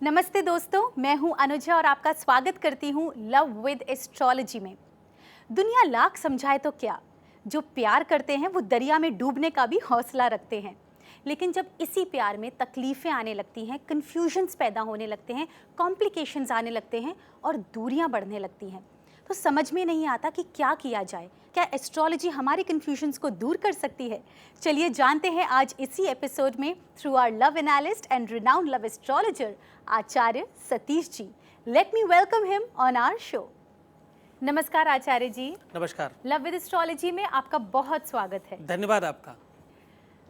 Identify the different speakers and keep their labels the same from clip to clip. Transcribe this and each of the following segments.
Speaker 1: नमस्ते दोस्तों, मैं हूं अनुजा और आपका स्वागत करती हूं लव विद एस्ट्रोलॉजी में। दुनिया लाख समझाए तो क्या, जो प्यार करते हैं वो दरिया में डूबने का भी हौसला रखते हैं। लेकिन जब इसी प्यार में तकलीफ़ें आने लगती हैं, कन्फ्यूजन्स पैदा होने लगते हैं, कॉम्प्लिकेशंस आने लगते हैं और दूरियां बढ़ने लगती हैं, तो समझ में नहीं आता कि क्या किया जाए। क्या एस्ट्रोलॉजी हमारी कन्फ्यूजन्स को दूर कर सकती है? चलिए जानते हैं आज इसी एपिसोड में through our love analyst and renowned love astrologer Acharya Satish ji. Let me welcome him on our show. नमस्कार आचार्य जी।
Speaker 2: नमस्कार।
Speaker 1: लव विद एस्ट्रोलॉजी में आपका बहुत स्वागत है।
Speaker 2: धन्यवाद आपका।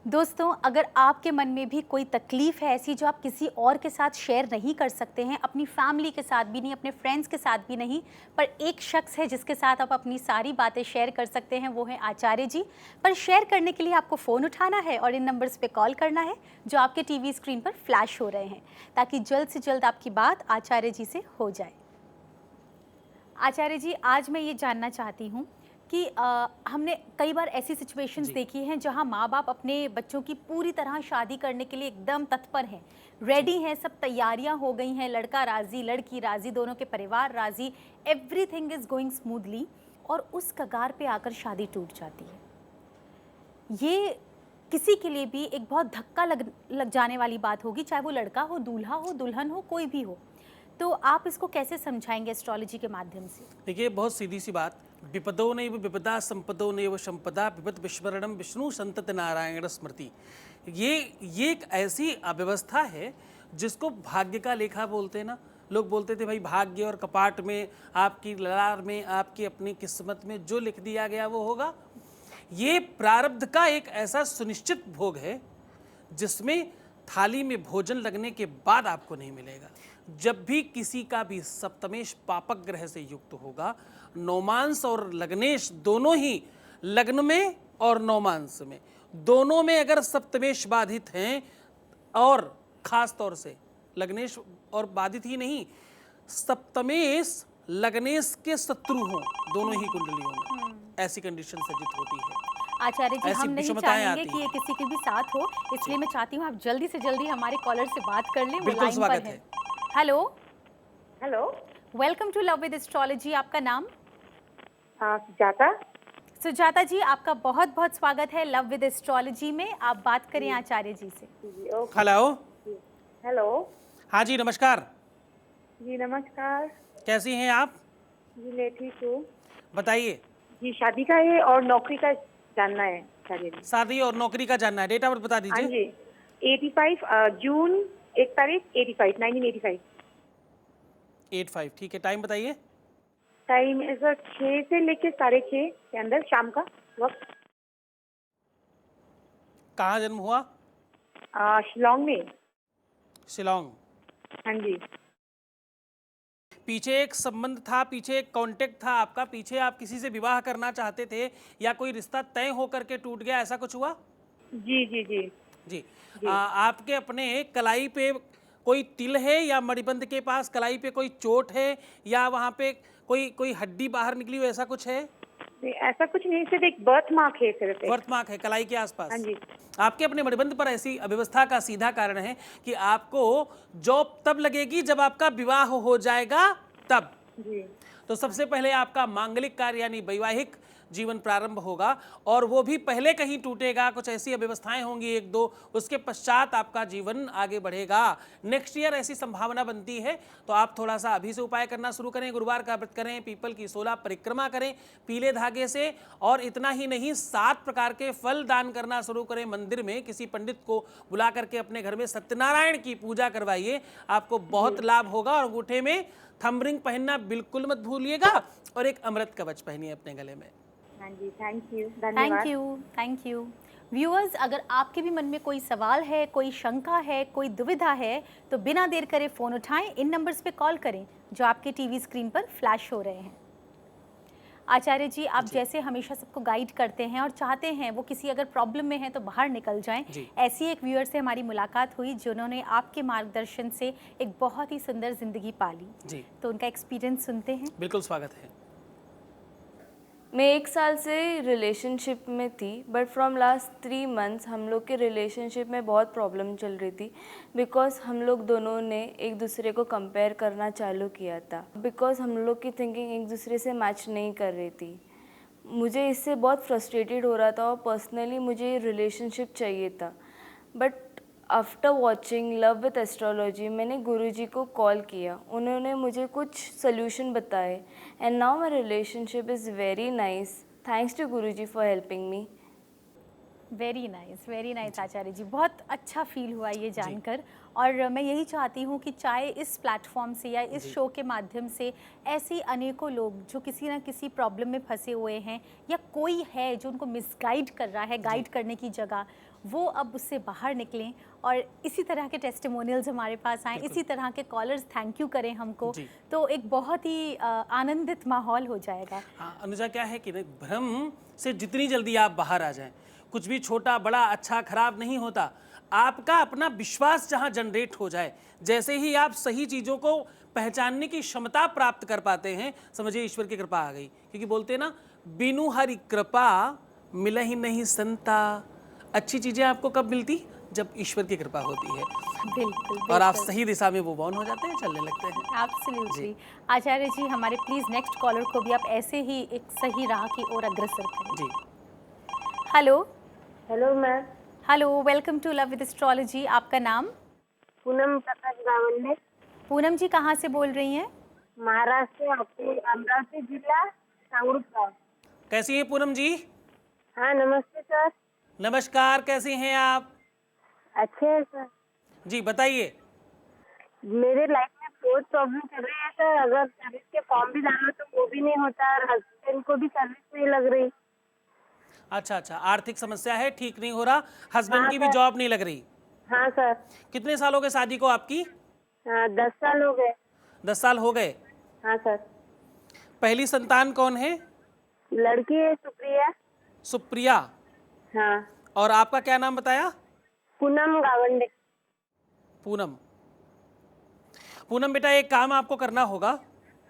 Speaker 1: दोस्तों, अगर आपके मन में भी कोई तकलीफ है ऐसी जो आप किसी और के साथ शेयर नहीं कर सकते हैं, अपनी फैमिली के साथ भी नहीं, अपने फ्रेंड्स के साथ भी नहीं, पर एक शख्स है जिसके साथ आप अपनी सारी बातें शेयर कर सकते हैं, वो है आचार्य जी। पर शेयर करने के लिए आपको फ़ोन उठाना है और इन नंबर्स पे कॉल करना है जो आपके टीवी स्क्रीन पर फ्लैश हो रहे हैं, ताकि जल्द से जल्द आपकी बात आचार्य जी से हो जाए। आचार्य जी, आज मैं ये जानना चाहती हूँ कि हमने कई बार ऐसी सिचुएशंस देखी हैं जहां माँ बाप अपने बच्चों की पूरी तरह शादी करने के लिए एकदम तत्पर हैं, रेडी हैं, सब तैयारियां हो गई हैं, लड़का राज़ी, लड़की राज़ी, दोनों के परिवार राज़ी, एवरीथिंग इज़ गोइंग स्मूथली, और उस कगार पे आकर शादी टूट जाती है। ये किसी के लिए भी एक बहुत धक्का लग जाने वाली बात होगी, चाहे वो लड़का हो, दूल्हा हो, दुल्हन हो, कोई भी हो। तो आप इसको कैसे समझाएंगे एस्ट्रोलॉजी के माध्यम से?
Speaker 2: देखिए, बहुत सीधी सी बात, विपदो नैव विपदा संपदो नैव संपदा विपद विस्मरणम विष्णु संतत नारायण स्मृति। ये एक ऐसी अव्यवस्था है जिसको भाग्य का लेखा बोलते हैं ना। लोग बोलते थे भाई भाग्य और कपाट में, आपकी ललार में, आपकी अपनी किस्मत में जो लिख दिया गया वो होगा। ये प्रारब्ध का एक ऐसा सुनिश्चित भोग है जिसमें थाली में भोजन लगने के बाद आपको नहीं मिलेगा। जब भी किसी का भी सप्तमेश पापक ग्रह से युक्त होगा, नौमांस और लग्नेश दोनों ही, लग्न में और नौमांस में दोनों में अगर सप्तमेश बाधित हैं, और खास तौर से लग्नेश और बाधित ही नहीं, सप्तमेश लग्नेश के शत्रु हों दोनों ही कुंडलियों में, ऐसी कंडीशन सजित होती है।
Speaker 1: आचार्य जी, हम नहीं चाहेंगे कि ये किसी के भी साथ हो, इसलिए मैं चाहती हूँ आप जल्दी से जल्दी हमारे कॉलर से बात कर लें।
Speaker 2: बिल्कुल स्वागत है।
Speaker 1: Hello
Speaker 3: hello,
Speaker 1: welcome to love with astrology. आपका नाम?
Speaker 3: सुजाता।
Speaker 1: सुजाता जी, आपका बहुत बहुत स्वागत है लव विद एस्ट्रोलॉजी में। आप बात करें आचार्य जी से।
Speaker 2: हेलो।
Speaker 3: हेलो।
Speaker 2: हाँ जी, नमस्कार
Speaker 3: जी नमस्कार।
Speaker 2: कैसी हैं आप?
Speaker 3: जी मैं ठीक हूँ।
Speaker 2: बताइए।
Speaker 3: जी शादी का है और नौकरी का जानना है आचार्य जी।
Speaker 2: शादी और नौकरी का जानना है, डेट ऑफ बर्थ बता दीजिए।
Speaker 3: हाँ जी, 85 जून 1 तारीख 1985।
Speaker 2: 85, ठीक है। टाइम बताइए।
Speaker 3: टाइम ऐसा 6 से लेके 6:30 के अंदर शाम का वक्त।
Speaker 2: कहाँ जन्म हुआ?
Speaker 3: शिलोंग में।
Speaker 2: शिलोंग।
Speaker 3: हाँ जी।
Speaker 2: पीछे एक संबंध था, पीछे एक कांटेक्ट था आपका, पीछे आप किसी से विवाह करना चाहते थे या कोई रिश्ता तय होकर के टूट गया, ऐसा कुछ हुआ?
Speaker 3: जी जी जी
Speaker 2: जी। आपके अपने कलाई पे कोई तिल है या मणिबंध के पास कलाई पे कोई चोट है या वहाँ पे कोई हड्डी बाहर निकली हो, ऐसा कुछ है?
Speaker 3: ऐसा कुछ नहीं, सिर्फ एक बर्थ मार्क है, सिर्फ
Speaker 2: बर्थ मार्क है कलाई के आसपास।
Speaker 3: हाँ जी।
Speaker 2: आपके अपने मणिबंध पर ऐसी अव्यवस्था का सीधा कारण है कि आपको जॉब तब लगेगी जब आपका विवाह हो जाएगा, तब।
Speaker 3: जी।
Speaker 2: तो सबसे पहले आपका मांगलिक कार्य यानी वैवाहिक जीवन प्रारंभ होगा, और वो भी पहले कहीं टूटेगा, कुछ ऐसी अव्यवस्थाएं होंगी एक दो, उसके पश्चात आपका जीवन आगे बढ़ेगा। नेक्स्ट ईयर ऐसी संभावना बनती है, तो आप थोड़ा सा अभी से उपाय करना शुरू करें। गुरुवार का व्रत करें, पीपल की 16 परिक्रमा करें पीले धागे से, और इतना ही नहीं, 7 प्रकार के फल दान करना शुरू करें। मंदिर में किसी पंडित को बुला करके अपने घर में सत्यनारायण की पूजा करवाइए, आपको बहुत लाभ होगा। और अंगूठे में थंब रिंग पहनना बिल्कुल मत भूलिएगा, और एक अमृत कवच पहनिए अपने गले में।
Speaker 3: हाँ जी, थैंक यू, धन्यवाद।
Speaker 1: Thank you. व्यूअर्स, अगर आपके भी मन में कोई सवाल है, कोई शंका है, कोई दुविधा है, तो बिना देर करे फ़ोन उठाएं, इन नंबर्स पे कॉल करें जो आपके टीवी स्क्रीन पर फ्लैश हो रहे हैं। आचार्य जी, आप जैसे हमेशा सबको गाइड करते हैं और चाहते हैं वो किसी अगर प्रॉब्लम में है तो बाहर निकल जाएं, ऐसी एक व्यूअर से हमारी मुलाकात हुई जिन्होंने आपके मार्गदर्शन से एक बहुत ही सुंदर जिंदगी पाली। तो उनका एक्सपीरियंस सुनते हैं।
Speaker 2: बिल्कुल स्वागत है।
Speaker 4: मैं 1 साल से रिलेशनशिप में थी, बट फ्रॉम लास्ट 3 मंथ्स हम लोग के रिलेशनशिप में बहुत प्रॉब्लम चल रही थी, बिकॉज हम लोग दोनों ने एक दूसरे को कंपेयर करना चालू किया था, बिकॉज हम लोग की थिंकिंग एक दूसरे से मैच नहीं कर रही थी। मुझे इससे बहुत फ्रस्ट्रेटेड हो रहा था और पर्सनली मुझे रिलेशनशिप चाहिए था, but after watching love with astrology मैंने गुरुजी को कॉल किया, उन्होंने मुझे कुछ सोल्यूशन बताए and now my relationship is very nice, thanks to Guruji for helping me.
Speaker 1: Very nice Acharya ji, बहुत अच्छा फील हुआ ये जानकर। और मैं यही चाहती हूँ कि चाहे इस प्लेटफॉर्म से या इस शो के माध्यम से ऐसी अनेकों लोग जो किसी ना किसी प्रॉब्लम में फंसे हुए हैं या कोई है जो उनको मिसगाइड कर रहा है, गाइड करने की जगह, वो अब उससे बाहर निकलें और इसी तरह के टेस्टिमोनियल्स हमारे पास आएँ, इसी तरह के कॉलर्स थैंक यू करें हमको, तो एक बहुत ही आनंदित माहौल हो जाएगा।
Speaker 2: हाँ अनुजा, क्या है कि ना, भ्रम से जितनी जल्दी आप बाहर आ जाएं, कुछ भी छोटा बड़ा अच्छा खराब नहीं होता। आपका अपना विश्वास जहाँ जनरेट हो जाए, जैसे ही आप सही चीज़ों को पहचानने की क्षमता प्राप्त कर पाते हैं, समझिए ईश्वर की कृपा आ गई। क्योंकि बोलते हैं ना, बिनु हरि कृपा मिला ही नहीं संता। अच्छी चीज़ें आपको कब मिलती? जब ईश्वर की कृपा होती है।
Speaker 1: बिल्कुल,
Speaker 2: और आप सही दिशा में वो ऑन हो जाते हैं, चलने लगते हैं।
Speaker 1: एब्सोल्युटली। आचार्य जी, हमारे प्लीज नेक्स्ट कॉलर को भी आप ऐसे ही एक सही राह की ओर अग्रसर करें।
Speaker 2: जी,
Speaker 1: hello.
Speaker 3: Hello ma'am.
Speaker 1: Hello, welcome to love with astrology. आपका नाम?
Speaker 3: पूनम प्रकाश गावंडे।
Speaker 1: पूनम जी, कहाँ से बोल रही हैं?
Speaker 3: महाराष्ट्र, अमरावती जिला, सांगरूप गाँव।
Speaker 2: कैसी हैं पूनम जी?
Speaker 3: हाँ नमस्ते सर।
Speaker 2: नमस्कार, कैसी हैं आप?
Speaker 3: अच्छे हैं सर।
Speaker 2: जी बताइए।
Speaker 3: मेरे लाइफ में बहुत प्रॉब्लम चल रही है सर। अगर सर्विस के फॉर्म भी डालो तो वो भी नहीं होता और हस्बैंड को भी सर्विस नहीं लग रही।
Speaker 2: अच्छा अच्छा, आर्थिक समस्या है, ठीक नहीं हो रहा, हस्बैंड
Speaker 3: हाँ
Speaker 2: की भी
Speaker 3: सर।
Speaker 2: जॉब नहीं लग रही।
Speaker 3: हाँ सर।
Speaker 2: कितने साल हो गए शादी को आपकी?
Speaker 3: हाँ 10 साल हो गए।
Speaker 2: 10 साल हो गए।
Speaker 3: हाँ सर।
Speaker 2: पहली संतान कौन है?
Speaker 3: लड़की है सुप्रिया।
Speaker 2: सुप्रिया।
Speaker 3: हाँ।
Speaker 2: और आपका क्या नाम बताया?
Speaker 3: पूनम गावंडे।
Speaker 2: पूनम। पूनम बेटा, एक काम आपको करना होगा।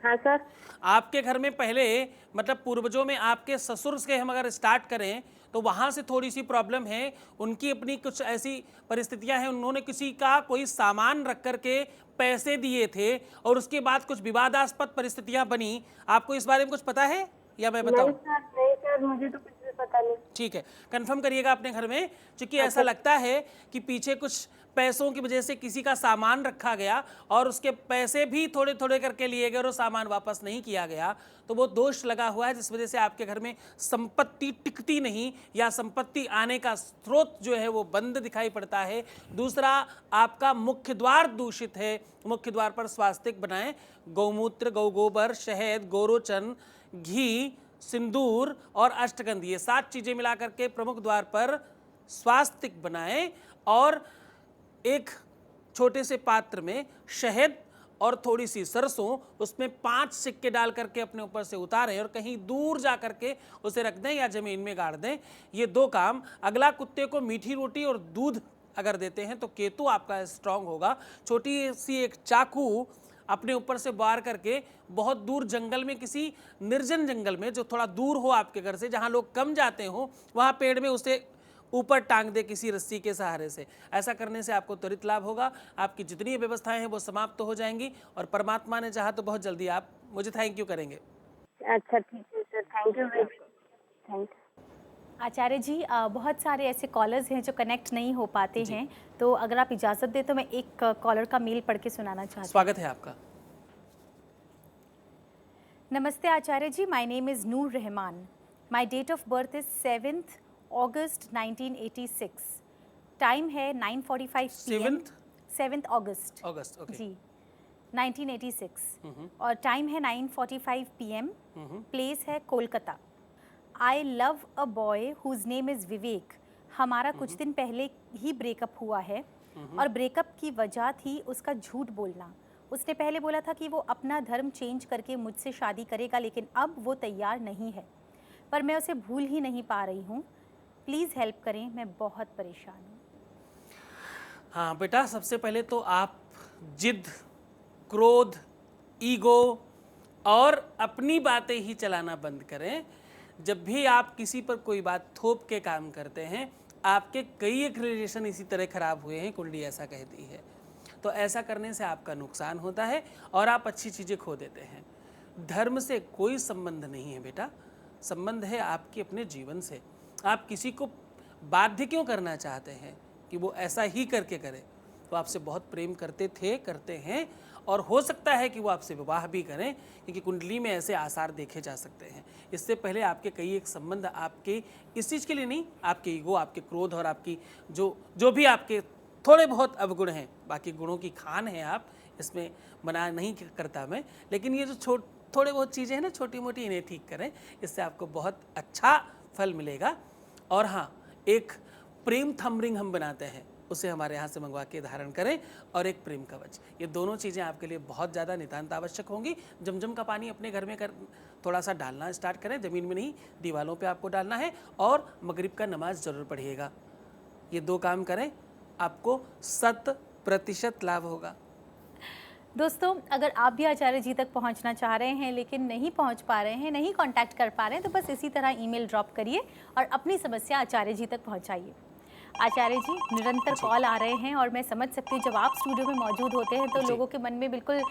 Speaker 3: हाँ सर।
Speaker 2: आपके घर में पहले, मतलब पूर्वजों में आपके ससुर से हम अगर स्टार्ट करें तो वहाँ से थोड़ी सी प्रॉब्लम है। उनकी अपनी कुछ ऐसी परिस्थितियां हैं, उन्होंने किसी का कोई सामान रख करके पैसे दिए थे और उसके बाद कुछ विवादास्पद परिस्थितियां बनी। आपको इस बारे में कुछ पता है या मैं बताऊं?
Speaker 3: नहीं सर, मुझे तो कुछ भी पता नहीं।
Speaker 2: ठीक है, कंफर्म करिएगा अपने घर में, क्योंकि ऐसा लगता है कि पीछे कुछ पैसों की वजह से किसी का सामान रखा गया और उसके पैसे भी थोड़े थोड़े करके लिए गए और वो सामान वापस नहीं किया गया, तो वो दोष लगा हुआ है, जिस वजह से आपके घर में संपत्ति टिकती नहीं या संपत्ति आने का स्रोत जो है वो बंद दिखाई पड़ता है। दूसरा, आपका मुख्य द्वार दूषित है। मुख्य द्वार पर स्वास्तिक बनाएं। गौमूत्र, गौ गोबर, शहद, गोरोचन, घी, सिंदूर और अष्टगंध, ये 7 चीजें मिला करके प्रमुख द्वार पर स्वास्तिक बनाएं और एक छोटे से पात्र में शहद और थोड़ी सी सरसों, उसमें 5 सिक्के डाल करके अपने ऊपर से उतारें और कहीं दूर जा करके उसे रख दें या जमीन में गाड़ दें। ये 2 काम। अगला, कुत्ते को मीठी रोटी और दूध अगर देते हैं तो केतु आपका स्ट्रांग होगा। छोटी सी एक चाकू अपने ऊपर से वार करके बहुत दूर जंगल में, किसी निर्जन जंगल में जो थोड़ा दूर हो आपके घर से, जहाँ लोग कम जाते हो, वहाँ पेड़ में उसे ऊपर टांग दे किसी रस्सी के सहारे से। ऐसा करने से आपको त्वरित लाभ होगा। आपकी जितनी व्यवस्थाएं हैं वो समाप्त हो जाएंगी और परमात्मा ने चाहा तो बहुत जल्दी आप मुझे थैंक यू करेंगे।
Speaker 3: अच्छा ठीक है sir, thank you very much. Thank you.
Speaker 1: Acharya ji, बहुत सारे ऐसे कॉलर्स हैं जो कनेक्ट नहीं हो पाते हैं, तो अगर आप इजाज़त दें तो मैं एक कॉलर का मेल पढ़ के सुनाना चाहती हूँ।
Speaker 2: स्वागत है आपका।
Speaker 1: नमस्ते Acharya ji, my name is Noor Rahman. My date of birth is 7th August 1986। Time है 9:45 PM। 7th अगस्त।
Speaker 2: अगस्त, ओके।
Speaker 1: जी, 1986। और टाइम है 9:45 PM। प्लेस है Kolkata. I love a boy whose name is Vivek. हमारा कुछ दिन पहले ही ब्रेकअप हुआ है और ब्रेकअप की वजह थी उसका झूठ बोलना। उसने पहले बोला था कि वो अपना धर्म चेंज करके मुझसे शादी करेगा, लेकिन अब वो तैयार नहीं है, पर मैं उसे भूल ही नहीं पा रही हूँ। प्लीज़ हेल्प करें, मैं बहुत परेशान हूँ।
Speaker 2: हाँ बेटा, सबसे पहले तो आप जिद, क्रोध, ईगो और अपनी बातें ही चलाना बंद करें। जब भी आप किसी पर कोई बात थोप के काम करते हैं, आपके कई एक रिलेशन इसी तरह खराब हुए हैं, कुंडली ऐसा कहती है। तो ऐसा करने से आपका नुकसान होता है और आप अच्छी चीज़ें खो देते हैं। धर्म से कोई संबंध नहीं है बेटा, संबंध है आपके अपने जीवन से। आप किसी को बाध्य क्यों करना चाहते हैं कि वो ऐसा ही करके करे? तो आपसे बहुत प्रेम करते थे, करते हैं, और हो सकता है कि वो आपसे विवाह भी करें, क्योंकि कुंडली में ऐसे आसार देखे जा सकते हैं। इससे पहले आपके कई एक संबंध आपके इस चीज़ के लिए नहीं, आपके ईगो, आपके क्रोध और आपकी जो भी आपके थोड़े बहुत अवगुण हैं, बाकी गुणों की खान है आप, इसमें मना नहीं करता मैं, लेकिन ये जो थोड़े बहुत चीज़ें हैं ना, छोटी मोटी, इन्हें ठीक करें, इससे आपको बहुत अच्छा फल मिलेगा। और हाँ, एक प्रेम थंब रिंग हम बनाते हैं, उसे हमारे यहाँ से मंगवा के धारण करें, और एक प्रेम कवच, ये दोनों चीज़ें आपके लिए बहुत ज़्यादा नितांत आवश्यक होंगी। जमजम का पानी अपने घर में थोड़ा सा डालना स्टार्ट करें, ज़मीन में नहीं, दीवालों पे आपको डालना है, और मगरिब का नमाज ज़रूर पढ़िएगा। ये 2 काम करें, आपको 100% लाभ होगा।
Speaker 1: दोस्तों, अगर आप भी आचार्य जी तक पहुंचना चाह रहे हैं लेकिन नहीं पहुंच पा रहे हैं, नहीं कांटेक्ट कर पा रहे हैं, तो बस इसी तरह ईमेल ड्रॉप करिए और अपनी समस्या आचार्य जी तक पहुंचाइए। आचार्य जी, निरंतर कॉल आ रहे हैं और मैं समझ सकती हूँ जब आप स्टूडियो में मौजूद होते हैं तो लोगों के मन में बिल्कुल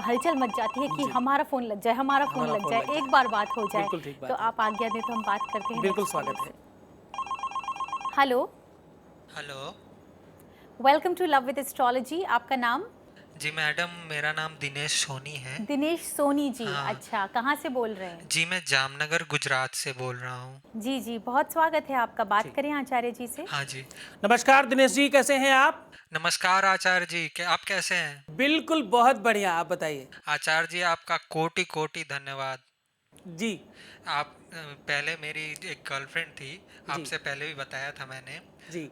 Speaker 1: हलचल मच जाती है कि हमारा फ़ोन लग जाए, हमारा फ़ोन लग जाए, एक बार बात हो जाए।
Speaker 2: बिल्कुल ठीक बात
Speaker 1: तो
Speaker 2: है।
Speaker 1: आप आज्ञा दें तो हम बात करते हैं।
Speaker 2: बिल्कुल स्वागत है।
Speaker 1: Hello,
Speaker 5: hello
Speaker 1: welcome to love with astrology. आपका नाम?
Speaker 5: जी मैडम, मेरा नाम दिनेश सोनी है।
Speaker 1: दिनेश सोनी जी।
Speaker 5: हाँ।
Speaker 1: अच्छा, कहाँ से बोल रहे हैं?
Speaker 5: जी मैं जामनगर गुजरात से बोल रहा हूँ।
Speaker 1: जी जी, बहुत स्वागत है आपका। बात करें आचार्य जी से।
Speaker 5: हाँ जी,
Speaker 2: नमस्कार दिनेश जी, कैसे हैं आप?
Speaker 5: नमस्कार आचार्य जी, क्या आप कैसे हैं?
Speaker 2: बिल्कुल बहुत बढ़िया, आप बताइए।
Speaker 5: आचार्य जी आपका कोटि कोटि धन्यवाद।
Speaker 2: जी
Speaker 5: आप पहले मेरी एक गर्लफ्रेंड थी,
Speaker 2: जी।
Speaker 5: आपसे पहले भी बताया था मैंने।
Speaker 2: जी।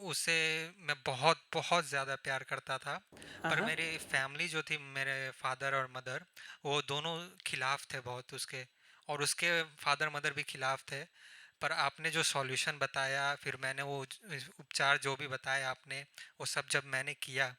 Speaker 5: उसे मैं बहुत बहुत ज़्यादा प्यार करता था, पर
Speaker 2: हाँ।
Speaker 5: मेरी फैमिली जो थी, मेरे फादर और मदर, वो दोनों खिलाफ थे बहुत उसके, और उसके फादर मदर भी खिलाफ थे। पर आपने जो सॉल्यूशन बताया, फिर मैंने वो उपचार जो भी बताया आपने, वो सब जब मैंने किया,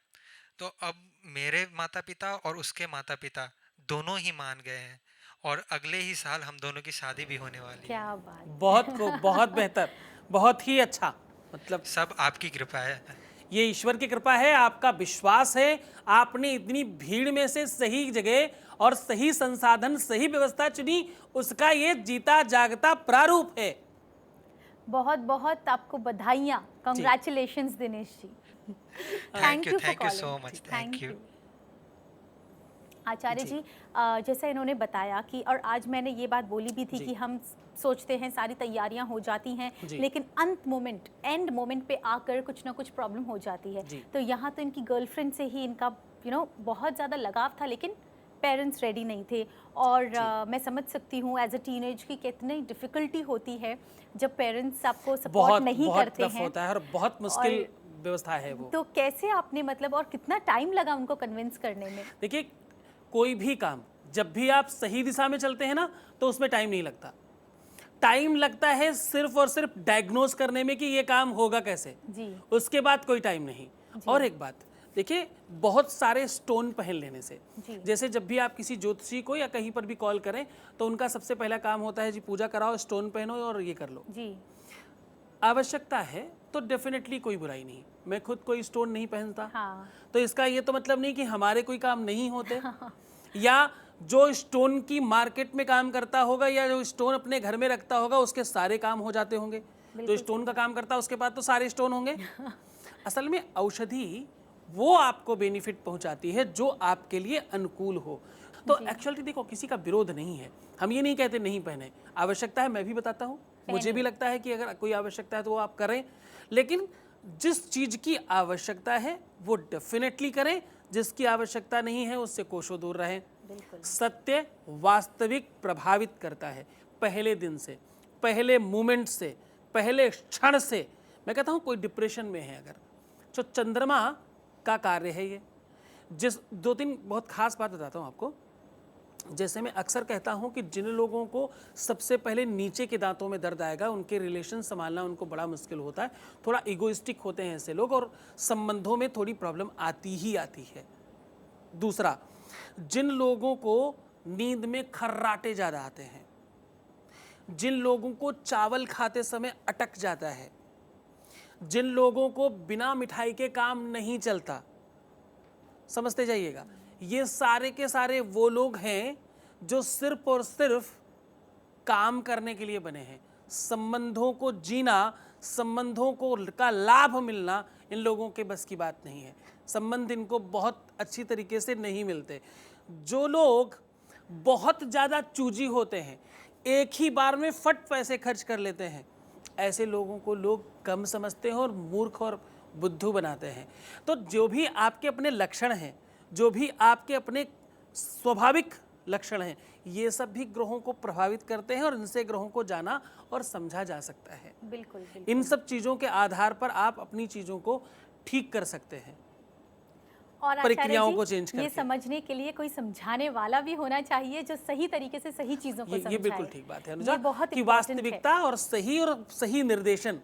Speaker 5: तो अब मेरे माता पिता और उसके माता पिता दोनों ही मान गए हैं, और अगले ही साल हम दोनों की शादी भी होने वाली है।
Speaker 1: क्या बात।
Speaker 2: बहुत खूब, बहुत बेहतर, बहुत ही अच्छा। मतलब
Speaker 5: सब आपकी कृपा है।
Speaker 2: ये ईश्वर की कृपा है, आपका विश्वास है, आपने इतनी भीड़ में से सही जगह और सही संसाधन, सही व्यवस्था चुनी, उसका ये जीता जागता प्रारूप है।
Speaker 1: बहुत बहुत आपको बधाइयाँ। Congratulations Dinesh ji.
Speaker 5: Thank you
Speaker 1: for
Speaker 5: so
Speaker 1: calling।
Speaker 5: Much,
Speaker 1: Thank
Speaker 5: thank you.
Speaker 1: you। Acharya ji, जैसा इन्होंने बताया कि, और आज मैंने ये बात बोली भी थी
Speaker 2: जी।
Speaker 1: कि हम सोचते हैं सारी तैयारियां हो जाती हैं,
Speaker 2: जी।
Speaker 1: लेकिन अंत मोमेंट, एंड मोमेंट पे आकर कुछ ना कुछ प्रॉब्लम हो जाती है।
Speaker 2: जी।
Speaker 1: तो यहाँ तो इनकी गर्लफ्रेंड से ही इनका बहुत ज़्यादा लगाव था, लेकिन पेरेंट्स रेडी नहीं थे। और मैं समझ सकती हूँ एज अ टीनेज की कितनी डिफ़िकल्टी होती है जब पेरेंट्स आपको सपोर्ट
Speaker 2: बहुत
Speaker 1: नहीं
Speaker 2: बहुत
Speaker 1: करते
Speaker 2: टफ
Speaker 1: हैं।
Speaker 2: होता है और बहुत मुश्किल व्यवस्था है वो।
Speaker 1: तो कैसे आपने मतलब, और कितना टाइम लगा उनको कन्विंस करने में?
Speaker 2: देखिए, कोई भी काम जब भी आप सही दिशा में चलते हैं ना, तो उसमें टाइम नहीं लगता। टाइम लगता है सिर्फ और सिर्फ डायग्नोज करने में कि ये काम होगा कैसे,
Speaker 1: जी।
Speaker 2: उसके बाद कोई टाइम नहीं। और एक बात देखिए, बहुत सारे स्टोन पहन लेने से,
Speaker 1: जी।
Speaker 2: जैसे जब भी आप किसी ज्योतिषी को या कहीं पर भी कॉल करें, तो उनका सबसे पहला काम होता है जी पूजा कराओ, स्टोन पहनो और ये कर लो।
Speaker 1: जी।
Speaker 2: आवश्यकता है तो डेफिनेटली कोई बुराई नहीं। मैं खुद कोई स्टोन नहीं पहनता,
Speaker 1: हाँ।
Speaker 2: तो इसका ये तो मतलब नहीं कि हमारे कोई काम नहीं होते, या जो स्टोन की मार्केट में काम करता होगा या जो स्टोन अपने घर में रखता होगा उसके सारे काम हो जाते होंगे। जो स्टोन का काम करता है उसके पास तो सारे स्टोन होंगे। असल में औषधि वो आपको बेनिफिट पहुंचाती है जो आपके लिए अनुकूल हो। तो एक्चुअली देखो, किसी का विरोध नहीं है, हम ये नहीं कहते नहीं पहने। आवश्यकता है, मैं भी बताता हूँ, मुझे भी लगता है कि अगर कोई आवश्यकता है तो वो आप करें, लेकिन जिस चीज़ की आवश्यकता है वो डेफिनेटली करें, जिसकी आवश्यकता नहीं है उससे कोसों दूर रहें। सत्य वास्तविक प्रभावित करता है, पहले दिन से, पहले मोमेंट से, पहले क्षण से। मैं कहता हूँ कोई डिप्रेशन में है अगर, तो चंद्रमा का कार्य है ये। जिस 2-3 बहुत खास बात बताता हूँ आपको। जैसे मैं अक्सर कहता हूं कि जिन लोगों को सबसे पहले नीचे के दांतों में दर्द आएगा, उनके रिलेशन संभालना उनको बड़ा मुश्किल होता है। थोड़ा इगोइस्टिक होते हैं ऐसे लोग, और संबंधों में थोड़ी प्रॉब्लम आती ही आती है। दूसरा, जिन लोगों को नींद में खर्राटे ज़्यादा आते हैं, जिन लोगों को चावल खाते समय अटक जाता है, जिन लोगों को बिना मिठाई के काम नहीं चलता, समझते जाइएगा, ये सारे के सारे वो लोग हैं जो सिर्फ और सिर्फ काम करने के लिए बने हैं। संबंधों को जीना, संबंधों को का लाभ मिलना इन लोगों के बस की बात नहीं है। संबंध इनको बहुत अच्छी तरीके से नहीं मिलते। जो लोग बहुत ज़्यादा चूजी होते हैं, एक ही बार में फट पैसे खर्च कर लेते हैं, ऐसे लोगों को लोग कम समझते हैं और मूर्ख और बुद्धू बनाते हैं। तो जो भी आपके अपने लक्षण हैं, जो भी आपके अपने स्वाभाविक लक्षण हैं, ये सब भी ग्रहों को प्रभावित करते हैं और इनसे ग्रहों को जाना और समझा जा सकता है।
Speaker 1: बिल्कुल, बिल्कुल।
Speaker 2: इन सब चीज़ों के आधार पर आप अपनी चीज़ों को ठीक कर सकते हैं
Speaker 1: और
Speaker 2: प्रक्रियाओं
Speaker 1: आचार्य
Speaker 2: को
Speaker 1: जी,
Speaker 2: चेंज
Speaker 1: ये
Speaker 2: करके।
Speaker 1: समझने के लिए कोई समझाने वाला भी होना चाहिए जो सही तरीके से सही चीजों को
Speaker 2: ये
Speaker 1: समझाए।
Speaker 2: बिल्कुल ठीक बात है
Speaker 1: ये
Speaker 2: अनुजा,
Speaker 1: बहुत
Speaker 2: कि
Speaker 1: important है।
Speaker 2: वास्तविकता और सही निर्देशन।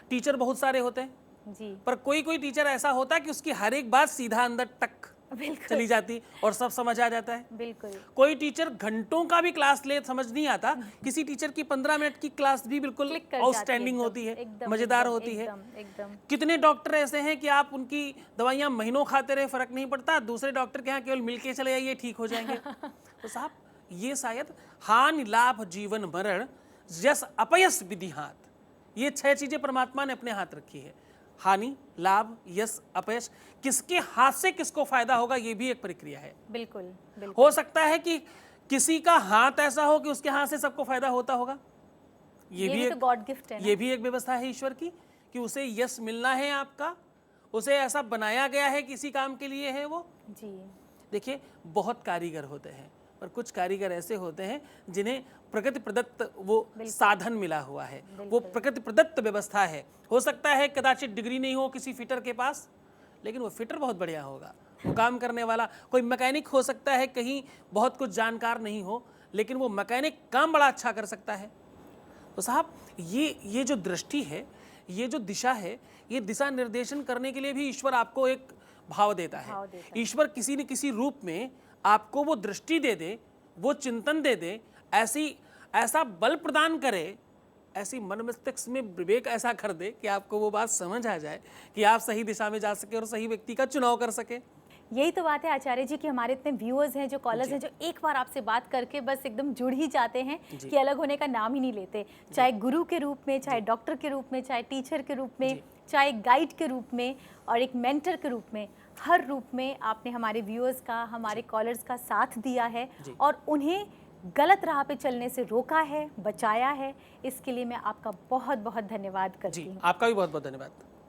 Speaker 2: टीचर बहुत सारे होते हैं,
Speaker 1: जी,
Speaker 2: पर कोई कोई टीचर ऐसा होता है कि उसकी हर एक बात सीधा अंदर टक
Speaker 1: बिल्कुल,
Speaker 2: चली जाती और सब समझ आ जाता है।
Speaker 1: बिल्कुल।
Speaker 2: कोई टीचर घंटों का भी क्लास ले, समझ नहीं आता। किसी टीचर की 15 मिनट की क्लास भी बिल्कुल
Speaker 1: क्लिक कर जाती है
Speaker 2: आउटस्टैंडिंग
Speaker 1: एकदम,
Speaker 2: होती है,
Speaker 1: एकदम,
Speaker 2: मजेदार
Speaker 1: एकदम,
Speaker 2: होती है।
Speaker 1: एकदम, एकदम।
Speaker 2: कितने डॉक्टर ऐसे हैं कि आप उनकी दवाइयां महीनों खाते रहे, फर्क नहीं पड़ता, दूसरे डॉक्टर के यहाँ केवल मिलके चले जाइए, ठीक हो जाएंगे। तो साहब, ये शायद हानि लाभ जीवन मरण यश अपयश विधि हाथ, ये 6 चीजें परमात्मा ने अपने हाथ रखी है। हानि लाभ यश अपयश, किसके हाथ से किसको फायदा होगा, ये भी एक प्रक्रिया है।
Speaker 1: बिल्कुल, बिल्कुल।
Speaker 2: हो सकता है कि किसी का हाथ ऐसा हो कि उसके हाथ से सबको फायदा होता होगा। ये भी
Speaker 1: तो गॉड गिफ्ट है ना।
Speaker 2: ये भी एक व्यवस्था है ईश्वर की कि उसे यश मिलना है आपका, उसे ऐसा बनाया गया है, किसी काम के लिए है वो।
Speaker 1: जी,
Speaker 2: देखिए, बहुत कारीगर होते हैं, पर कुछ कारीगर ऐसे होते हैं जिन्हें प्रकृति प्रदत्त वो साधन मिला हुआ है, वो प्रकृति प्रदत्त व्यवस्था है। हो सकता है कदाचित डिग्री नहीं हो किसी फिटर के पास, लेकिन वो फिटर बहुत बढ़िया होगा, वो काम करने वाला। कोई मैकेनिक हो सकता है कहीं बहुत कुछ जानकार नहीं हो, लेकिन वो मैकेनिक काम बड़ा अच्छा कर सकता है। तो साहब, ये जो दृष्टि है, ये जो दिशा है, ये दिशा निर्देशन करने के लिए भी ईश्वर आपको एक भाव देता है। ईश्वर किसी न किसी रूप में आपको वो दृष्टि दे दे, वो चिंतन दे दे, ऐसा बल प्रदान करे, ऐसी मन मस्तिष्क में विवेक ऐसा कर दे कि आपको वो बात समझ आ जाए कि आप सही दिशा में जा सके और सही व्यक्ति का चुनाव कर सके।
Speaker 1: यही तो बात है आचार्य जी कि हमारे इतने व्यूअर्स हैं, जो कॉलर्स हैं, जो एक बार आपसे बात करके बस एकदम जुड़ ही जाते हैं कि अलग होने का नाम ही नहीं लेते। चाहे गुरु के रूप में, चाहे डॉक्टर के रूप में, चाहे टीचर के रूप में, चाहे गाइड के रूप में और एक मेंटर के रूप में, हर रूप में आपने हमारे व्यूअर्स का, हमारे कॉलर्स का साथ दिया है और उन्हें गलत राह पे चलने से रोका है, बचाया है। इसके लिए मैं आपका बहुत बहुत धन्यवाद करती हूँ।
Speaker 2: आपका भी बहुत बहुत धन्यवाद।